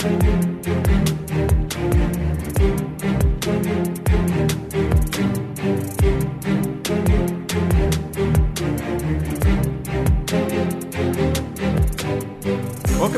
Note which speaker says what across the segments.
Speaker 1: Welcome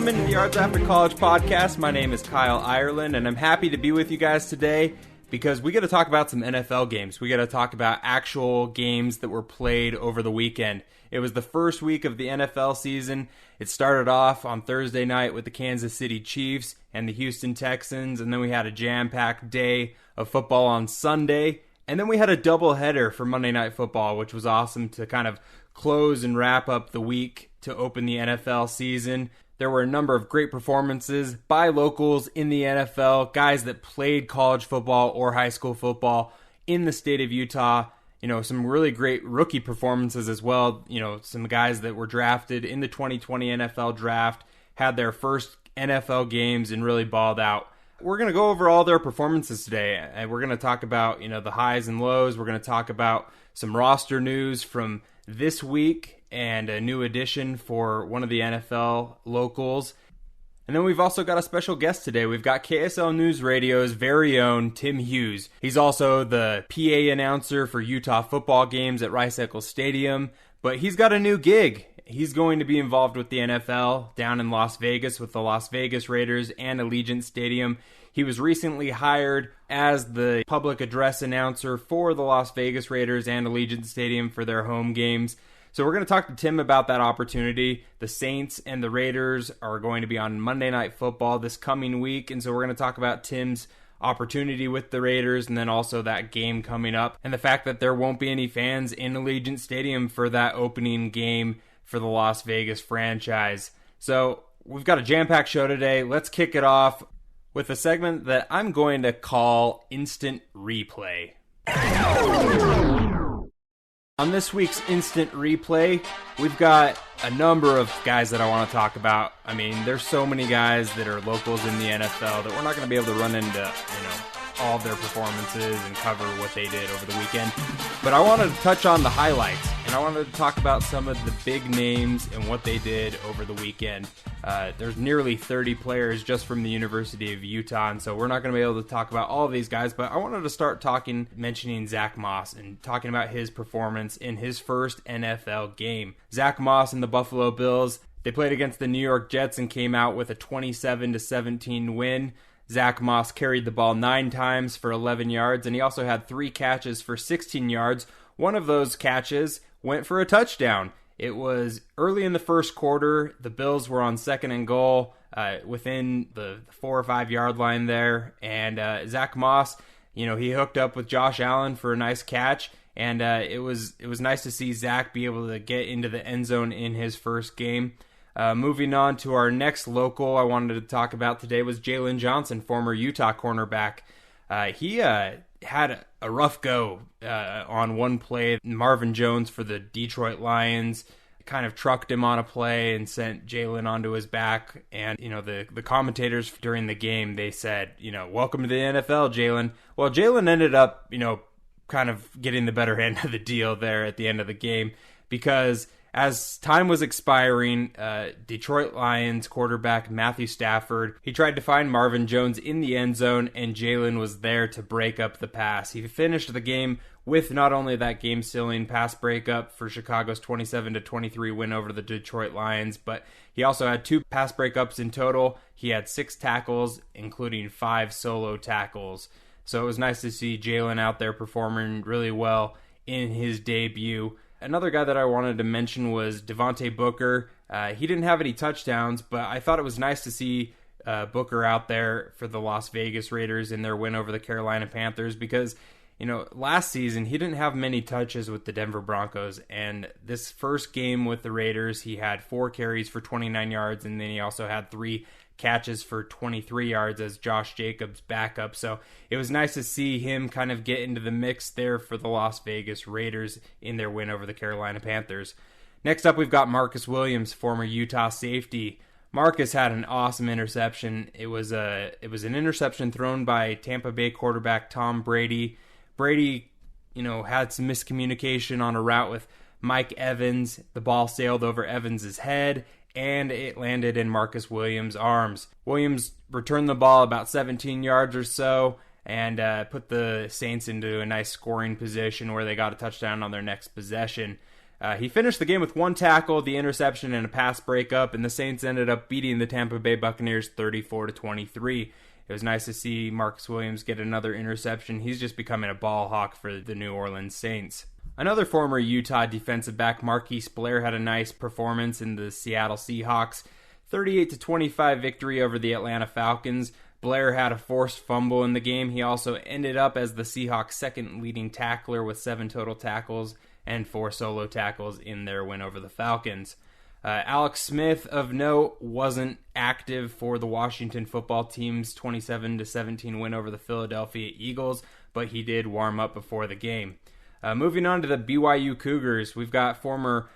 Speaker 1: into the Yards After College podcast. My name is Kyle Ireland, and I'm happy to be with you guys today because we got to talk about some NFL games. We got to talk about actual games that were played over the weekend. It was the first week of the NFL season. It started off on Thursday night with the Kansas City Chiefs and the Houston Texans, and then we had a jam-packed day of football on Sunday, and then we had a doubleheader for Monday Night Football, which was awesome to kind of close and wrap up the week to open the NFL season. There were a number of great performances by locals in the NFL, guys that played college football or high school football in the state of Utah. You know, some really great rookie performances as well. You know, some guys that were drafted in the 2020 NFL draft had their first NFL games and really balled out. We're going to go over all their performances today, and we're going to talk about, you know, the highs and lows. We're going to talk about some roster news from this week and a new addition for one of the NFL locals. And then we've also got a special guest today. We've got KSL NewRadio's very own Tim Hughes. He's also the PA announcer for Utah football games at Allegiant Stadium, but he's got a new gig. He's going to be involved with the NFL down in Las Vegas with the Las Vegas Raiders and Allegiant Stadium. He was recently hired as the public address announcer for the Las Vegas Raiders and Allegiant Stadium for their home games. So we're going to talk to Tim about that opportunity. The Saints and the Raiders are going to be on Monday Night Football this coming week, and so we're going to talk about Tim's opportunity with the Raiders and then also that game coming up and the fact that there won't be any fans in Allegiant Stadium for that opening game for the Las Vegas franchise. So we've got a jam-packed show today. Let's kick it off with a segment that I'm going to call Instant Replay. On this week's Instant Replay, we've got a number of guys that I want to talk about. I mean, there's so many guys that are locals in the NFL that we're not going to be able to run into, all of their performances and cover what they did over the weekend. But I wanted to touch on the highlights, and I wanted to talk about some of the big names and what they did over the weekend. There's nearly 30 players just from the University of Utah, and so we're not going to be able to talk about all of these guys, but I wanted to start mentioning Zach Moss and talking about his performance in his first NFL game. Zach Moss and the Buffalo Bills, they played against the New York Jets and came out with a 27-17 win. Zach Moss carried the ball 9 times for 11 yards, and he also had 3 catches for 16 yards. One of those catches went for a touchdown. It was early in the first quarter. The Bills were on 2nd and goal within the 4 or 5 yard line there, and Zach Moss, he hooked up with Josh Allen for a nice catch, and it was nice to see Zach be able to get into the end zone in his first game. Moving on to our next local I wanted to talk about today was Jalen Johnson, former Utah cornerback. He had a rough go on one play. Marvin Jones for the Detroit Lions kind of trucked him on a play and sent Jalen onto his back. And, the commentators during the game, they said, welcome to the NFL, Jalen. Well, Jalen ended up, kind of getting the better end of the deal there at the end of the game because as time was expiring, Detroit Lions quarterback Matthew Stafford, he tried to find Marvin Jones in the end zone, and Jalen was there to break up the pass. He finished the game with not only that game-sealing pass breakup for Chicago's 27-23 win over the Detroit Lions, but he also had 2 pass breakups in total. He had 6 tackles, including 5 solo tackles. So it was nice to see Jalen out there performing really well in his debut. Another guy that I wanted to mention was Devontae Booker. He didn't have any touchdowns, but I thought it was nice to see Booker out there for the Las Vegas Raiders in their win over the Carolina Panthers because, last season he didn't have many touches with the Denver Broncos, and this first game with the Raiders, he had 4 carries for 29 yards, and then he also had 3 catches for 23 yards as Josh Jacobs' backup. So it was nice to see him kind of get into the mix there for the Las Vegas Raiders in their win over the Carolina Panthers. Next up, we've got Marcus Williams, former Utah safety. Marcus had an awesome interception. It was an interception thrown by Tampa Bay quarterback Tom Brady. Brady, had some miscommunication on a route with Mike Evans. The ball sailed over Evans' head, and it landed in Marcus Williams' arms. Williams returned the ball about 17 yards or so and put the Saints into a nice scoring position where they got a touchdown on their next possession. He finished the game with 1 tackle, the interception, and a pass breakup, and the Saints ended up beating the Tampa Bay Buccaneers 34-23. It was nice to see Marcus Williams get another interception. He's just becoming a ball hawk for the New Orleans Saints. Another former Utah defensive back, Marquise Blair, had a nice performance in the Seattle Seahawks 38-25 victory over the Atlanta Falcons. Blair had a forced fumble in the game. He also ended up as the Seahawks' second leading tackler with 7 total tackles and 4 solo tackles in their win over the Falcons. Alex Smith, of note, wasn't active for the Washington football team's 27-17 win over the Philadelphia Eagles, but he did warm up before the game. Moving on to the BYU Cougars, we've got former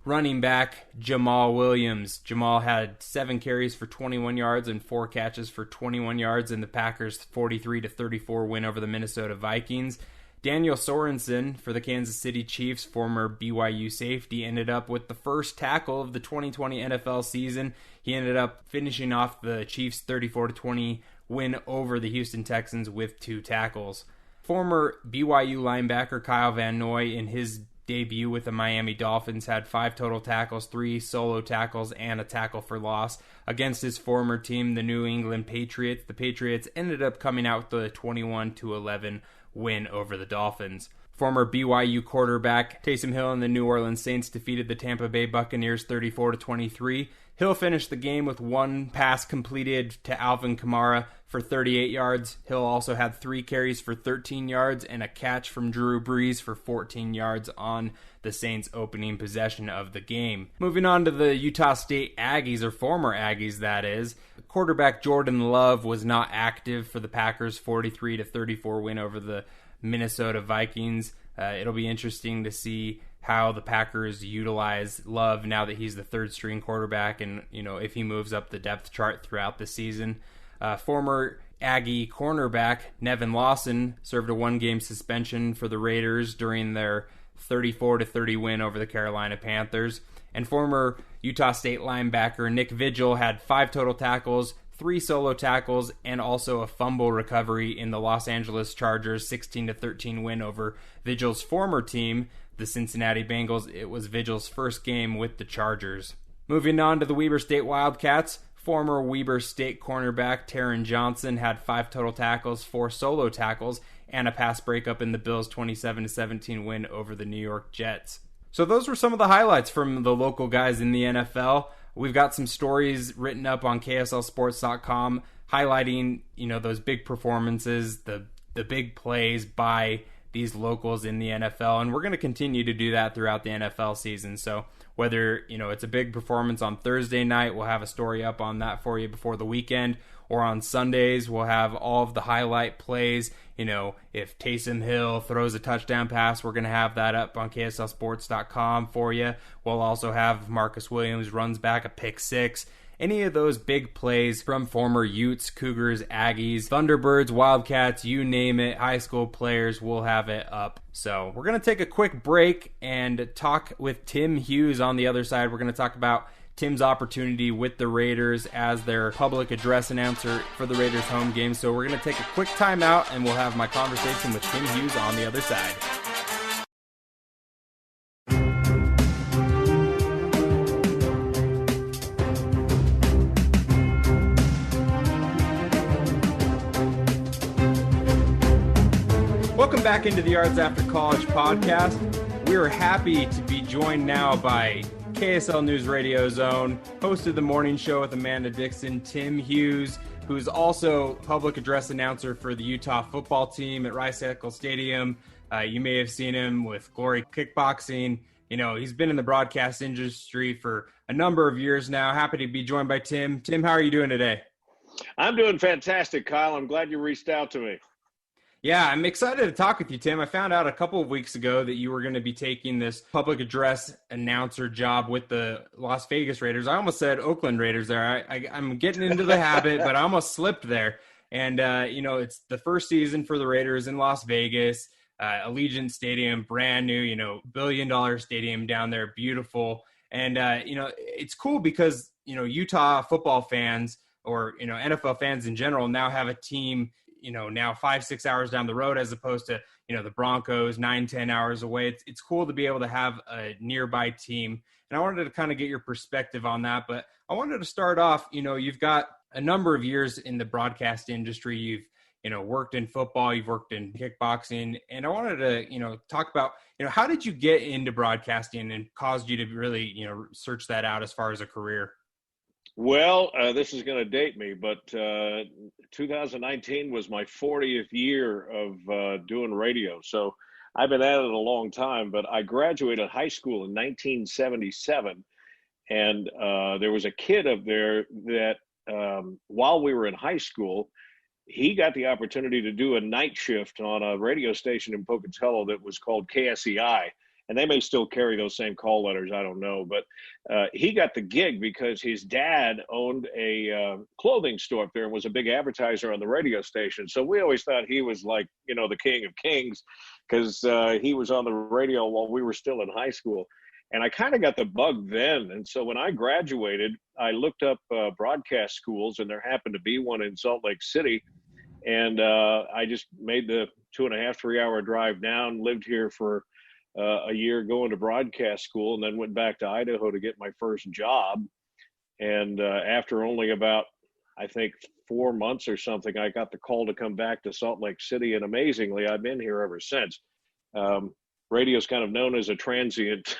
Speaker 1: running back Jamal Williams. Jamal had 7 carries for 21 yards and 4 catches for 21 yards in the Packers' 43-34 win over the Minnesota Vikings. Daniel Sorensen for the Kansas City Chiefs, former BYU safety, ended up with the first tackle of the 2020 NFL season. He ended up finishing off the Chiefs' 34-20 win over the Houston Texans with 2 tackles. Former BYU linebacker Kyle Van Noy, in his debut with the Miami Dolphins, had 5 total tackles, 3 solo tackles, and a tackle for loss against his former team, the New England Patriots. The Patriots ended up coming out with a 21-11 win over the Dolphins. Former BYU quarterback Taysom Hill and the New Orleans Saints defeated the Tampa Bay Buccaneers 34-23. Hill finished the game with 1 pass completed to Alvin Kamara for 38 yards. Hill also had 3 carries for 13 yards and a catch from Drew Brees for 14 yards on the Saints' opening possession of the game. Moving on to the Utah State Aggies, or former Aggies that is. Quarterback Jordan Love was not active for the Packers' 43-34 win over the Minnesota Vikings. It'll be interesting to see how the Packers utilize Love now that he's the 3rd string quarterback, and if he moves up the depth chart throughout the season. Former Aggie cornerback Nevin Lawson served a 1-game suspension for the Raiders during their 34-30 win over the Carolina Panthers. And former Utah State linebacker Nick Vigil had 5 total tackles, 3 solo tackles, and also a fumble recovery in the Los Angeles Chargers' 16-13 win over Vigil's former team, the Cincinnati Bengals. It was Vigil's first game with the Chargers. Moving on to the Weber State Wildcats, former Weber State cornerback Taron Johnson had 5 total tackles, 4 solo tackles, and a pass breakup in the Bills' 27-17 win over the New York Jets. So those were some of the highlights from the local guys in the NFL. We've got some stories written up on KSLSports.com highlighting, those big performances, the big plays by these locals in the NFL, and we're going to continue to do that throughout the NFL season. So whether, it's a big performance on Thursday night, we'll have a story up on that for you before the weekend, or on Sundays, we'll have all of the highlight plays. If Taysom Hill throws a touchdown pass, we're going to have that up on KSLSports.com for you. We'll also have Marcus Williams runs back a pick 6. Any of those big plays from former Utes, Cougars, Aggies, Thunderbirds, Wildcats, you name it, high school players, we'll have it up. So we're going to take a quick break and talk with Tim Hughes on the other side. We're going to talk about Tim's opportunity with the Raiders as their public address announcer for the Raiders home game. So we're going to take a quick timeout, and we'll have my conversation with Tim Hughes on the other side. Welcome back into the Yards After College podcast. We are happy to be joined now by KSL NewRadio's own host of the morning show with Amanda Dixon, Tim Hughes, who's also public address announcer for the Utah football team at Rice-Eccles Stadium. You may have seen him with Glory Kickboxing. He's been in the broadcast industry for a number of years now. Happy to be joined by Tim. Tim, how are you doing today?
Speaker 2: I'm doing fantastic, Kyle. I'm glad you reached out to me.
Speaker 1: Yeah, I'm excited to talk with you, Tim. I found out a couple of weeks ago that you were going to be taking this public address announcer job with the Las Vegas Raiders. I almost said Oakland Raiders there. I'm getting into the habit, but I almost slipped there. And, it's the first season for the Raiders in Las Vegas, Allegiant Stadium, brand new, $1 billion stadium down there, beautiful. And, it's cool because, Utah football fans or, NFL fans in general now have a team, now 5-6 hours down the road, as opposed to, the Broncos 9-10 hours away. It's cool to be able to have a nearby team. And I wanted to kind of get your perspective on that. But I wanted to start off, you've got a number of years in the broadcast industry. You've, worked in football, you've worked in kickboxing. And I wanted to, talk about, how did you get into broadcasting and caused you to really, search that out as far as a career?
Speaker 2: Well, this is going to date me, but 2019 was my 40th year of doing radio. So I've been at it a long time, but I graduated high school in 1977. And there was a kid up there that while we were in high school, he got the opportunity to do a night shift on a radio station in Pocatello that was called KSEI. And they may still carry those same call letters, I don't know. But he got the gig because his dad owned a clothing store up there and was a big advertiser on the radio station. So we always thought he was like, the king of kings, because he was on the radio while we were still in high school. And I kind of got the bug then. And so when I graduated, I looked up broadcast schools, and there happened to be one in Salt Lake City. And I just made the 2.5, 3 hour drive down, lived here for a year going to broadcast school, and then went back to Idaho to get my first job. And after only about, I think, 4 months or something, I got the call to come back to Salt Lake City. And amazingly, I've been here ever since. Radio is kind of known as a transient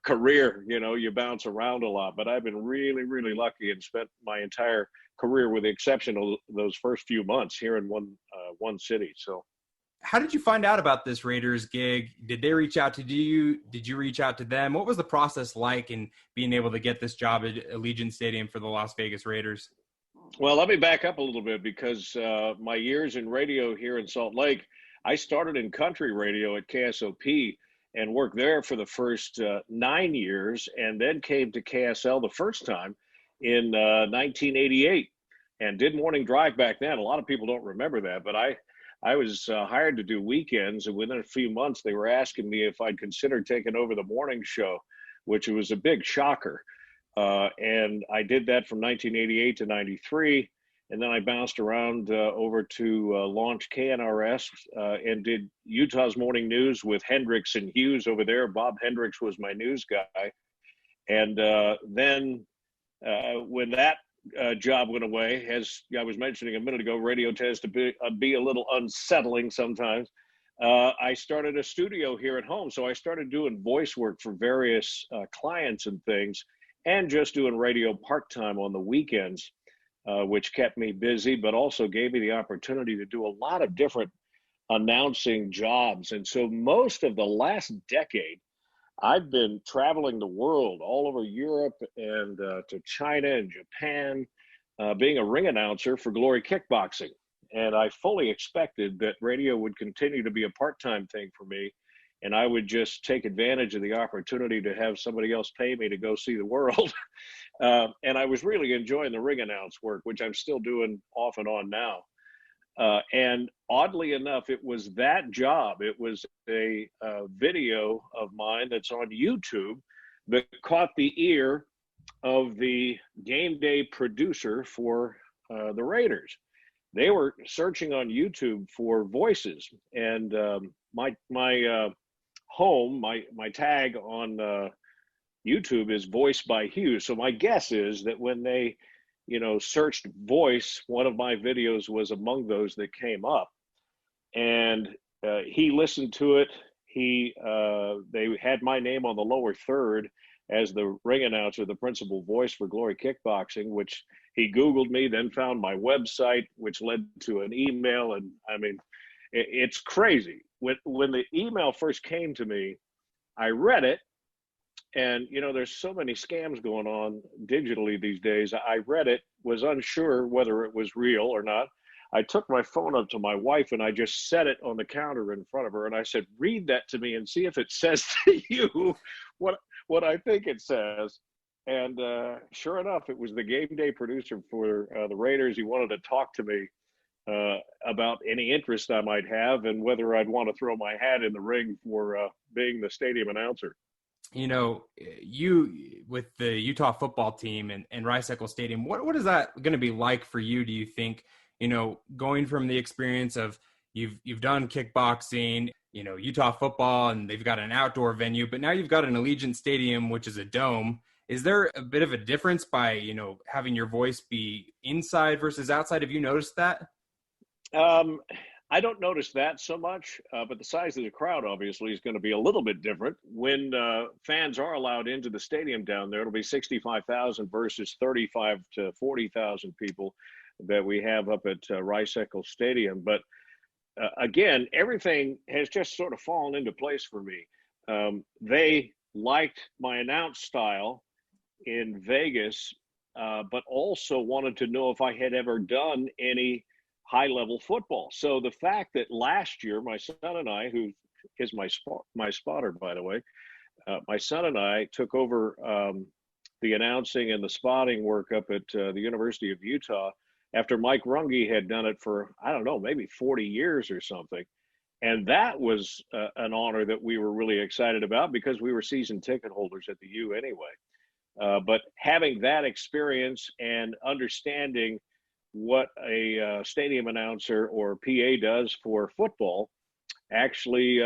Speaker 2: career. You bounce around a lot, but I've been really, really lucky and spent my entire career, with the exception of those first few months, here in one city. So,
Speaker 1: how did you find out about this Raiders gig? Did they reach out to you? Did you reach out to them? What was the process like in being able to get this job at Allegiant Stadium for the Las Vegas Raiders?
Speaker 2: Well, let me back up a little bit, because my years in radio here in Salt Lake, I started in country radio at KSOP and worked there for the first 9 years, and then came to KSL the first time in 1988 and did morning drive back then. A lot of people don't remember that, but I was hired to do weekends, and within a few months, they were asking me if I'd consider taking over the morning show, which was a big shocker. And I did that from 1988 to 93. And then I bounced around over to launch KNRS and did Utah's morning news with Hendricks and Hughes over there. Bob Hendricks was my news guy. And then when that job went away, as I was mentioning a minute ago, radio tends to be a little unsettling sometimes. I started a studio here at home. So I started doing voice work for various clients and things, and just doing radio part-time on the weekends. Which kept me busy, but also gave me the opportunity to do a lot of different announcing jobs. And so most of the last decade, I've been traveling the world, all over Europe and to China and Japan, being a ring announcer for Glory Kickboxing. And I fully expected that radio would continue to be a part-time thing for me, and I would just take advantage of the opportunity to have somebody else pay me to go see the world. And I was really enjoying the ring announce work, which I'm still doing off and on now. And oddly enough, it was that job. It was a video of mine that's on YouTube that caught the ear of the game day producer for the Raiders. They were searching on YouTube for voices, and my tag on YouTube is Voice by Hughes. So my guess is that when they, searched voice, one of my videos was among those that came up. And he listened to it. They had my name on the lower third as the ring announcer, the principal voice for Glory Kickboxing, which he Googled me, then found my website, which led to an email. And I mean, it's crazy. When the email first came to me, I read it. And, there's so many scams going on digitally these days. I read it, was unsure whether it was real or not. I took my phone up to my wife and I just set it on the counter in front of her. And I said, read that to me and see if it says to you what I think it says. And sure enough, it was the game day producer for the Raiders. He wanted to talk to me about any interest I might have and whether I'd want to throw my hat in the ring for being the stadium announcer.
Speaker 1: you with the Utah football team and Rice-Eccles Stadium, what is that going to be like for you, do you think, going from the experience of you've done kickboxing, Utah football, and they've got an outdoor venue, but now you've got an Allegiant Stadium, which is a dome. Is there a bit of a difference by, having your voice be inside versus outside? Have you noticed that?
Speaker 2: I don't notice that so much, but the size of the crowd obviously is going to be a little bit different. When fans are allowed into the stadium down there, it'll be 65,000 versus 35 to 40,000 people that we have up at Rice-Eccles Stadium. But again, everything has just sort of fallen into place for me. They liked my announce style in Vegas, but also wanted to know if I had ever done any high-level football. So the fact that last year, my son and I, who is my spotter, by the way, my son and I took over the announcing and the spotting work up at the University of Utah after Mike Runge had done it for, I don't know, maybe 40 years or something. And that was an honor that we were really excited about because we were season ticket holders at the U anyway. But having that experience and understanding what a stadium announcer or PA does for football actually,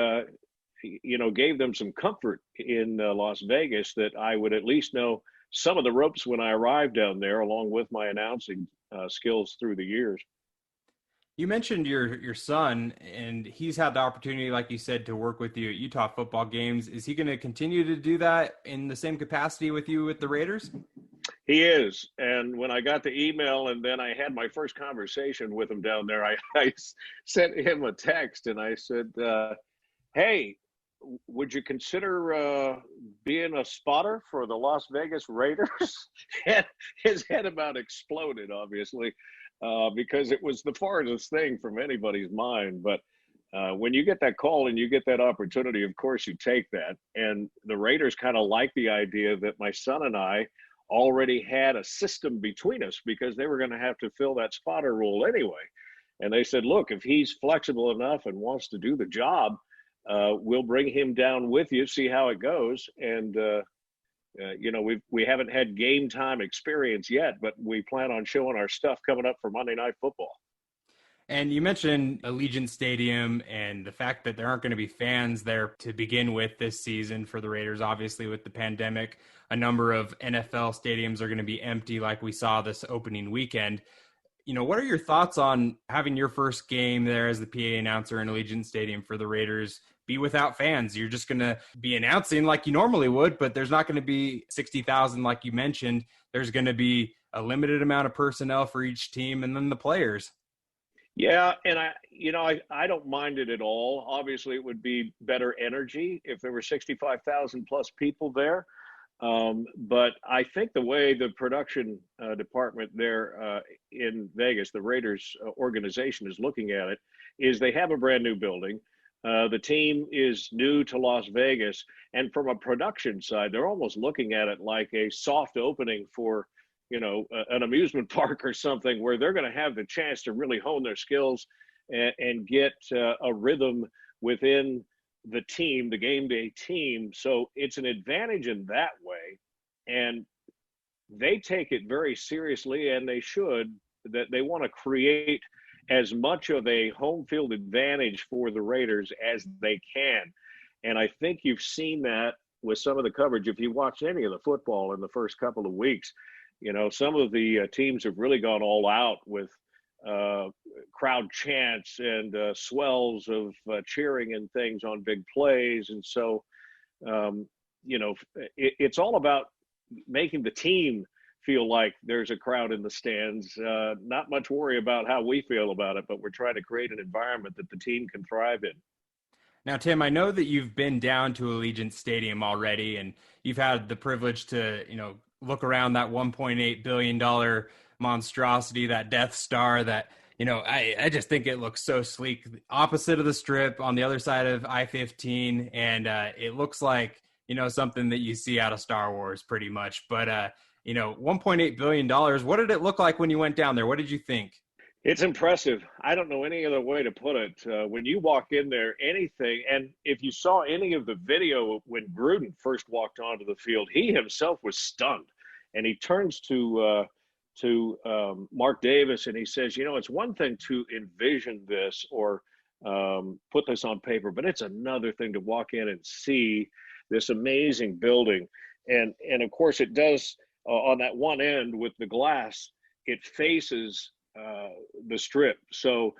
Speaker 2: gave them some comfort in Las Vegas that I would at least know some of the ropes when I arrived down there, along with my announcing skills through the years.
Speaker 1: You mentioned your son, and he's had the opportunity, like you said, to work with you at Utah football games. Is he going to continue to do that in the same capacity with you with the Raiders?
Speaker 2: He is. And when I got the email and then I had my first conversation with him down there, I sent him a text and I said, hey, would you consider being a spotter for the Las Vegas Raiders? And his head about exploded, obviously, because it was the farthest thing from anybody's mind. But when you get that call and you get that opportunity, of course you take that. And the Raiders kind of like the idea that my son and I already had a system between us because they were going to have to fill that spotter role anyway. And they said, look, if he's flexible enough and wants to do the job, we'll bring him down with you, see how it goes. And, we haven't had game time experience yet, but we plan on showing our stuff coming up for Monday Night Football.
Speaker 1: And you mentioned Allegiant Stadium and the fact that there aren't going to be fans there to begin with this season for the Raiders. Obviously, with the pandemic, a number of NFL stadiums are going to be empty like we saw this opening weekend. What are your thoughts on having your first game there as the PA announcer in Allegiant Stadium for the Raiders be without fans? You're just going to be announcing like you normally would, but there's not going to be 60,000 like you mentioned. There's going to be a limited amount of personnel for each team and then the players.
Speaker 2: Yeah, and I don't mind it at all. Obviously, it would be better energy if there were 65,000 plus people there. But I think the way the production department there in Vegas, the Raiders organization is looking at it, is they have a brand new building. The team is new to Las Vegas. And from a production side, they're almost looking at it like a soft opening for an amusement park or something where they're going to have the chance to really hone their skills and get a rhythm within the team, the game day team. So it's an advantage in that way. And they take it very seriously, and they should, that they want to create as much of a home field advantage for the Raiders as they can. And I think you've seen that with some of the coverage. If you watch any of the football in the first couple of weeks, some of the teams have really gone all out with crowd chants and swells of cheering and things on big plays. And so, it's all about making the team feel like there's a crowd in the stands. Not much worry about how we feel about it, but we're trying to create an environment that the team can thrive in.
Speaker 1: Now, Tim, I know that you've been down to Allegiant Stadium already, and you've had the privilege to, look around that $1.8 billion monstrosity, that Death Star that, I just think it looks so sleek. Opposite of the Strip on the other side of I-15, and it looks like, something that you see out of Star Wars pretty much. But, $1.8 billion, what did it look like when you went down there? What did you think?
Speaker 2: It's impressive. I don't know any other way to put it. When you walk in there, anything, and if you saw any of the video when Gruden first walked onto the field, he himself was stunned, and he turns to Mark Davis and he says, "You know, it's one thing to envision this or put this on paper, but it's another thing to walk in and see this amazing building." And of course, it does on that one end with the glass. It faces the strip. So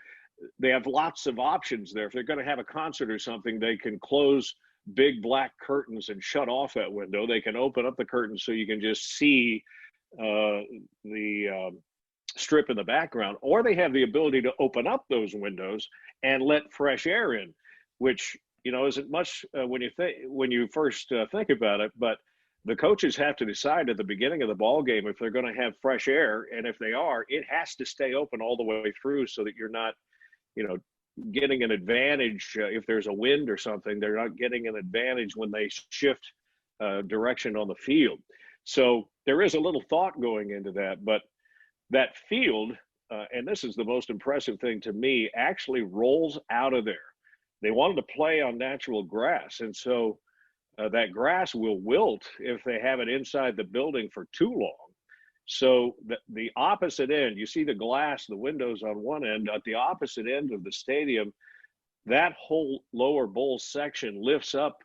Speaker 2: they have lots of options there. If they're going to have a concert or something, they can close big black curtains and shut off that window. They can open up the curtains so you can just see the strip in the background, or they have the ability to open up those windows and let fresh air in, which isn't much when you first think about it, but the coaches have to decide at the beginning of the ball game if they're going to have fresh air, and if they are, it has to stay open all the way through so that you're not, getting an advantage if there's a wind or something. They're not getting an advantage when they shift direction on the field. So there is a little thought going into that, but that field, and this is the most impressive thing to me, actually rolls out of there. They wanted to play on natural grass, and so that grass will wilt if they have it inside the building for too long. So the opposite end, you see the glass, the windows on one end, at the opposite end of the stadium, that whole lower bowl section lifts up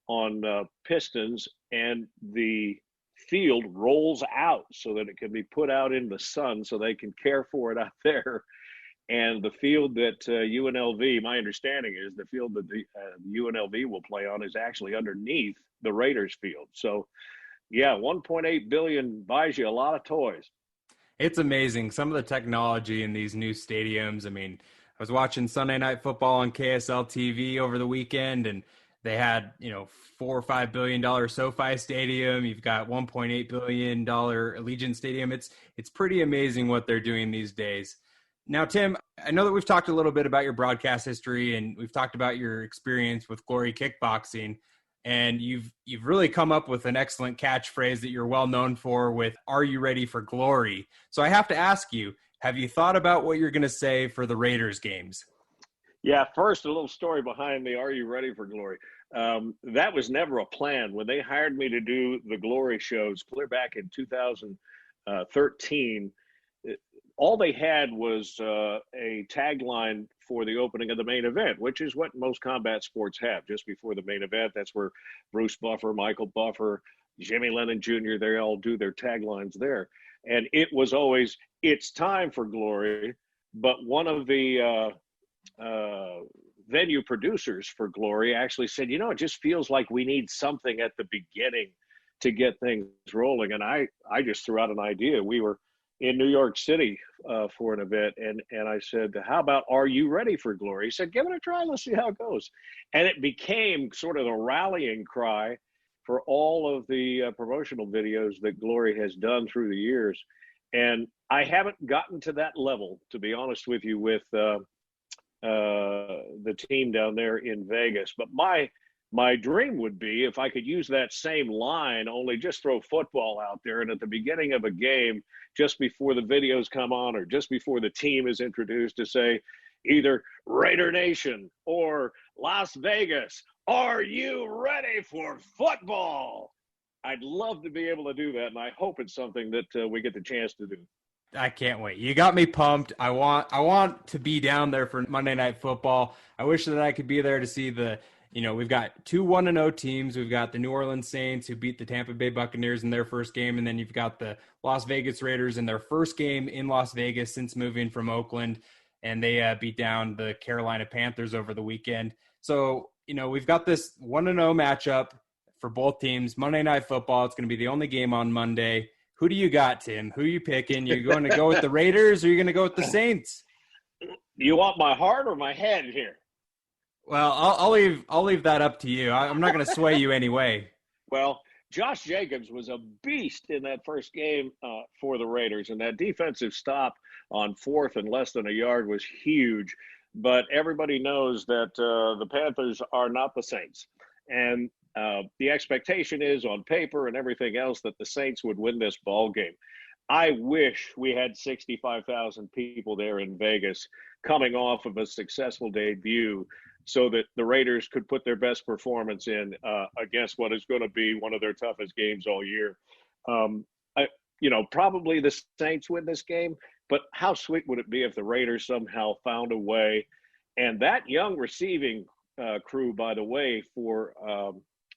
Speaker 2: on pistons, and the field rolls out so that it can be put out in the sun so they can care for it out there. And the field that UNLV, my understanding is the field that the UNLV will play on is actually underneath the Raiders field. So, yeah, 1.8 billion buys you a lot of toys.
Speaker 1: It's amazing. Some of the technology in these new stadiums. I mean, I was watching Sunday Night Football on KSL TV over the weekend, and they had, $4 or $5 billion SoFi Stadium. You've got $1.8 billion Allegiant Stadium. It's pretty amazing what they're doing these days. Now, Tim, I know that we've talked a little bit about your broadcast history, and we've talked about your experience with Glory Kickboxing, and you've really come up with an excellent catchphrase that you're well known for with "Are you ready for glory?" So I have to ask you, have you thought about what you're going to say for the Raiders games?
Speaker 2: Yeah, first, a little story behind the "Are you ready for glory?" That was never a plan. When they hired me to do the Glory shows clear back in 2013, all they had was a tagline for the opening of the main event, which is what most combat sports have just before the main event. That's where Bruce Buffer, Michael Buffer, Jimmy Lennon Jr., they all do their taglines there. And it was always, "It's time for glory." But one of the venue producers for Glory actually said, "It just feels like we need something at the beginning to get things rolling." And I just threw out an idea. We were in New York City for an event, and I said, "How about Are You Ready for Glory?" He said, "Give it a try. Let's see how it goes." And it became sort of the rallying cry for all of the promotional videos that Glory has done through the years. And I haven't gotten to that level, to be honest with you, with the team down there in Vegas. But my dream would be if I could use that same line, only just throw football out there, and at the beginning of a game, just before the videos come on or just before the team is introduced, to say either "Raider Nation" or "Las Vegas, are you ready for football?" I'd love to be able to do that, and I hope it's something that we get the chance to do.
Speaker 1: I can't wait. You got me pumped. I want to be down there for Monday Night Football. I wish that I could be there to see we've got two 1-0 teams. We've got the New Orleans Saints, who beat the Tampa Bay Buccaneers in their first game, and then you've got the Las Vegas Raiders in their first game in Las Vegas since moving from Oakland, and they beat down the Carolina Panthers over the weekend. So, we've got this 1-0 matchup for both teams. Monday Night Football, it's going to be the only game on Monday. Who do you got, Tim? Who are you picking? You're going to go with the Raiders, or are you going to go with the Saints?
Speaker 2: You want my heart or my head here?
Speaker 1: Well, I'll leave that up to you. I'm not going to sway you anyway.
Speaker 2: Well, Josh Jacobs was a beast in that first game for the Raiders, and that defensive stop on fourth and less than a yard was huge. But everybody knows that the Panthers are not the Saints, and the expectation is on paper and everything else that the Saints would win this ball game. I wish we had 65,000 people there in Vegas coming off of a successful debut so that the Raiders could put their best performance in against what is going to be one of their toughest games all year. Um, I, probably the Saints win this game, but how sweet would it be if the Raiders somehow found a way? And that young receiving crew, by the way, for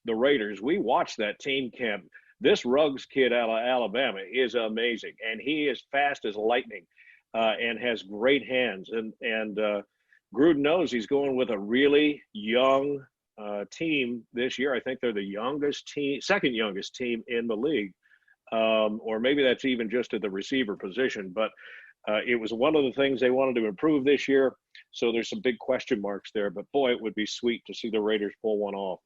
Speaker 2: the Raiders, we watched that team camp. This Ruggs kid out of Alabama is amazing, and he is fast as lightning and has great hands. And Gruden knows he's going with a really young team this year. I think they're the youngest team, second youngest team in the league, or maybe that's even just at the receiver position. But it was one of the things they wanted to improve this year. So there's some big question marks there. But boy, it would be sweet to see the Raiders pull one off.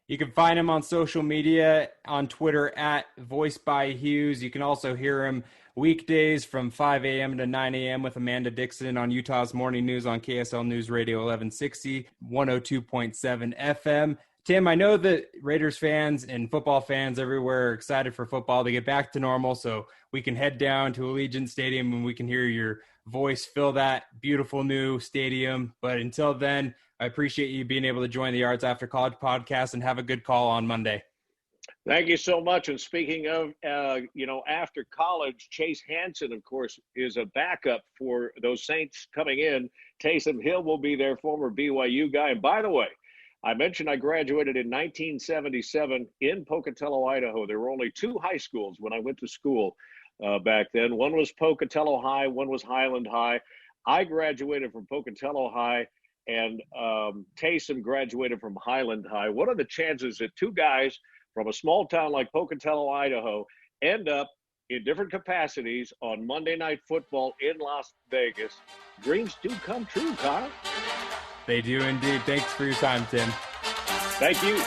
Speaker 1: You can find him on social media, on Twitter at Voiced by Hughes. You can also hear him weekdays from 5 a.m. to 9 a.m. with Amanda Dixon on Utah's Morning News on KSL NewRadio 1160, 102.7 FM. Tim, I know that Raiders fans and football fans everywhere are excited for football to get back to normal, so we can head down to Allegiant Stadium and we can hear your voice fill that beautiful new stadium. But until then, I appreciate you being able to join the Yards After College podcast, and have a good call on Monday.
Speaker 2: Thank you so much. And speaking of, after college, Chase Hansen, of course, is a backup for those Saints coming in. Taysom Hill will be their former BYU guy. And by the way, I mentioned I graduated in 1977 in Pocatello, Idaho. There were only two high schools when I went to school back then. One was Pocatello High, one was Highland High. I graduated from Pocatello High, and Taysom graduated from Highland High. What are the chances that two guys from a small town like Pocatello, Idaho, end up in different capacities on Monday Night Football in Las Vegas? Dreams do come true, Kyle.
Speaker 1: They do indeed. Thanks for your time, Tim.
Speaker 2: Thank you.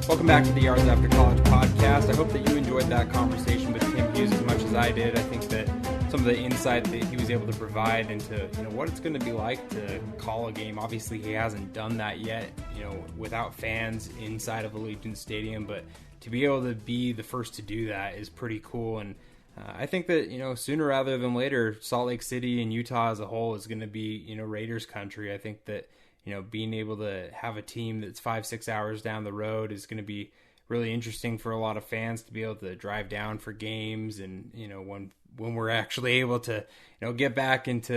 Speaker 1: Welcome back to the Yards After College podcast. I hope that you enjoyed that conversation with Tim Hughes as much as I did. I think that some of the insight that he was able to provide into what it's going to be like to call a game. Obviously, he hasn't done that yet, without fans inside of Allegiant Stadium. But to be able to be the first to do that is pretty cool. And I think that sooner rather than later, Salt Lake City and Utah as a whole is going to be Raiders country. I think that being able to have a team that's 5-6 hours down the road is going to be really interesting for a lot of fans to be able to drive down for games. And, when we're actually able to, get back into,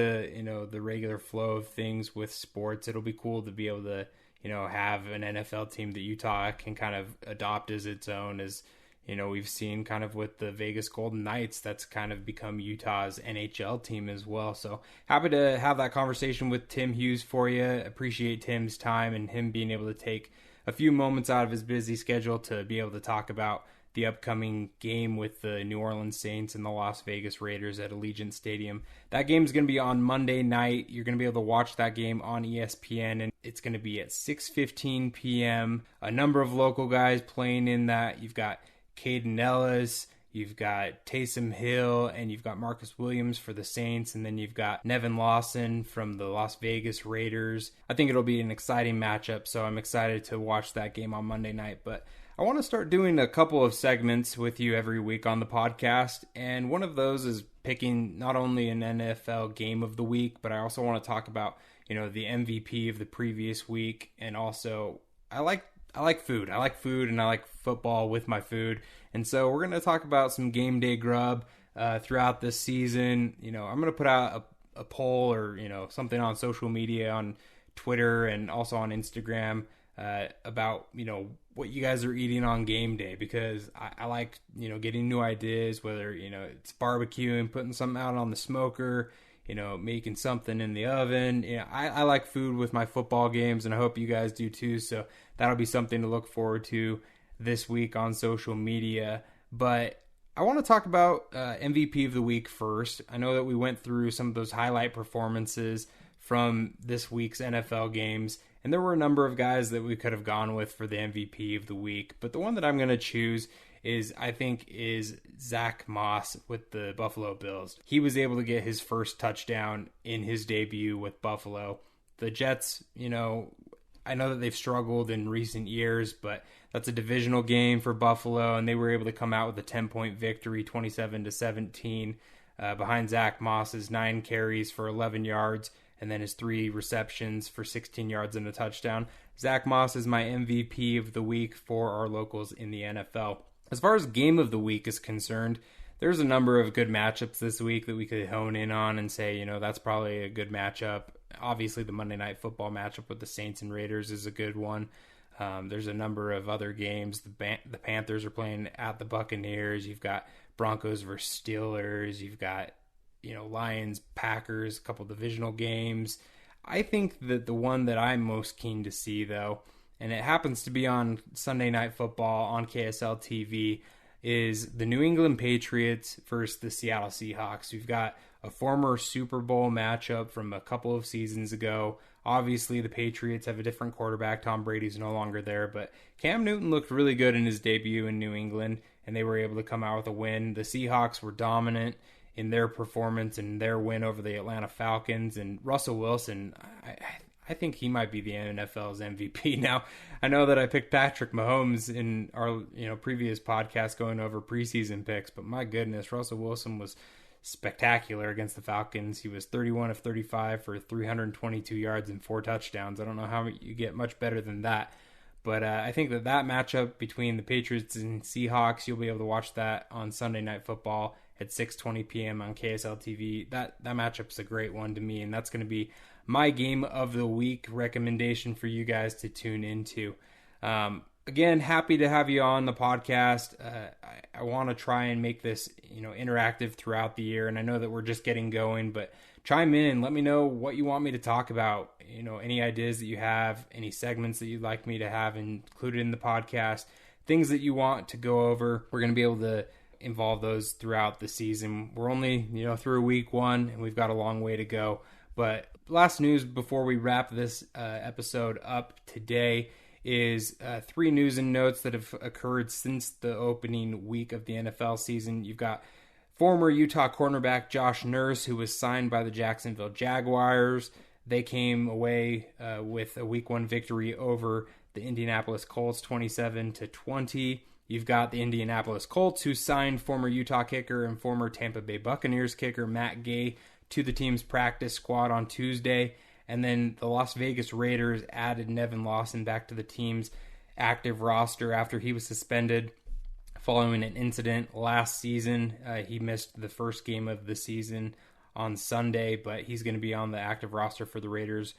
Speaker 1: the regular flow of things with sports, it'll be cool to be able to, have an NFL team that Utah can kind of adopt as its own. As, we've seen kind of with the Vegas Golden Knights, that's kind of become Utah's NHL team as well. So happy to have that conversation with Tim Hughes for you. Appreciate Tim's time and him being able to take a few moments out of his busy schedule to be able to talk about the upcoming game with the New Orleans Saints and the Las Vegas Raiders at Allegiant Stadium. That game is going to be on Monday night. You're going to be able to watch that game on ESPN, and it's going to be at 6:15 p.m. A number of local guys playing in that. You've got Caden Ellis, you've got Taysom Hill, and you've got Marcus Williams for the Saints, and then you've got Nevin Lawson from the Las Vegas Raiders. I think it'll be an exciting matchup, so I'm excited to watch that game on Monday night. But I want to start doing a couple of segments with you every week on the podcast, and one of those is picking not only an NFL game of the week, but I also want to talk about, the MVP of the previous week, and also I like food. I like food, and I like football with my food. And so we're going to talk about some game day grub throughout this season. I'm going to put out a poll or, something on social media, on Twitter and also on Instagram about, what you guys are eating on game day, because I like, getting new ideas, whether, it's barbecuing, putting something out on the smoker, making something in the oven. I like food with my football games, and I hope you guys do too. So that'll be something to look forward to this week on social media. But I want to talk about MVP of the week first. I know that we went through some of those highlight performances from this week's NFL games, and there were a number of guys that we could have gone with for the MVP of the week. But the one that I'm going to choose is Zach Moss with the Buffalo Bills. He was able to get his first touchdown in his debut with Buffalo. The Jets, I know that they've struggled in recent years, but that's a divisional game for Buffalo, and they were able to come out with a 10-point victory, 27-17, behind Zach Moss's 9 carries for 11 yards, and then his 3 receptions for 16 yards and a touchdown. Zach Moss is my MVP of the week for our locals in the NFL. As far as game of the week is concerned, there's a number of good matchups this week that we could hone in on and say, that's probably a good matchup. Obviously, the Monday Night Football matchup with the Saints and Raiders is a good one. There's a number of other games. The Panthers are playing at the Buccaneers. You've got Broncos versus Steelers. You've got, Lions, Packers, a couple divisional games. I think that the one that I'm most keen to see, though, and it happens to be on Sunday Night Football on KSL TV, is the New England Patriots versus the Seattle Seahawks. We've got a former Super Bowl matchup from a couple of seasons ago. Obviously, the Patriots have a different quarterback. Tom Brady's no longer there, but Cam Newton looked really good in his debut in New England, and they were able to come out with a win. The Seahawks were dominant in their performance and their win over the Atlanta Falcons, and Russell Wilson, I think he might be the NFL's MVP. Now, I know that I picked Patrick Mahomes in our previous podcast going over preseason picks, but my goodness, Russell Wilson was spectacular against the Falcons. He was 31 of 35 for 322 yards and 4 touchdowns. I don't know how you get much better than that. But I think that matchup between the Patriots and Seahawks, you'll be able to watch that on Sunday Night Football at 6:20 p.m. on KSL TV. That matchup's a great one to me, and that's going to be my game of the week recommendation for you guys to tune into. Again, happy to have you on the podcast. I want to try and make this, interactive throughout the year, and I know that we're just getting going, but chime in. Let me know what you want me to talk about. Any ideas that you have, any segments that you'd like me to have included in the podcast, things that you want to go over. We're going to be able to involve those throughout the season. We're only, through week 1, and we've got a long way to go. But last news before we wrap this episode up today is 3 news and notes that have occurred since the opening week of the NFL season. You've got former Utah cornerback Josh Nurse, who was signed by the Jacksonville Jaguars. They came away with a week 1 victory over the Indianapolis Colts, 27-20. You've got the Indianapolis Colts, who signed former Utah kicker and former Tampa Bay Buccaneers kicker Matt Gay to the team's practice squad on Tuesday. And then the Las Vegas Raiders added Nevin Lawson back to the team's active roster after he was suspended following an incident last season. He missed the first game of the season on Sunday, but he's going to be on the active roster for the Raiders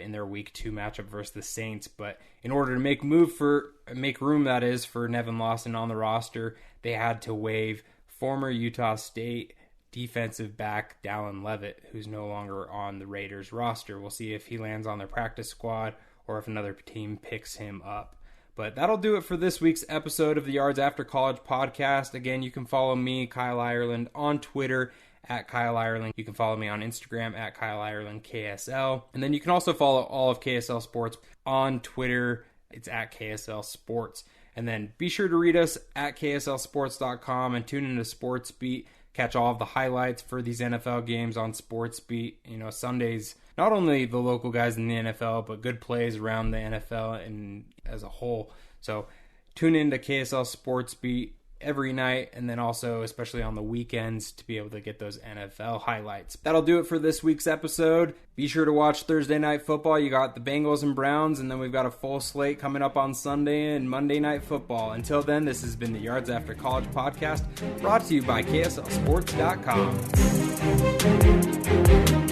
Speaker 1: in their Week 2 matchup versus the Saints. But in order to make room for Nevin Lawson on the roster, they had to waive former Utah State defensive back Dallin Leavitt, who's no longer on the Raiders roster. We'll see if he lands on their practice squad or if another team picks him up. But that'll do it for this week's episode of the Yards After College podcast. Again, you can follow me, Kyle Ireland, on Twitter at Kyle Ireland. You can follow me on Instagram at Kyle Ireland KSL. And then you can also follow all of KSL Sports on Twitter. It's at KSL Sports. And then be sure to read us at KSLSports.com and tune into Sports Beat. Catch all of the highlights for these NFL games on Sports Beat. Sundays, not only the local guys in the NFL, but good plays around the NFL and as a whole. So tune in to KSL Sports Beat every night, and then also especially on the weekends to be able to get those NFL highlights. That'll do it for this week's episode. Be sure to watch Thursday Night Football. You got the Bengals and Browns, and then we've got a full slate coming up on Sunday and Monday Night Football. Until then, this has been the Yards After College podcast, brought to you by KSLSports.com.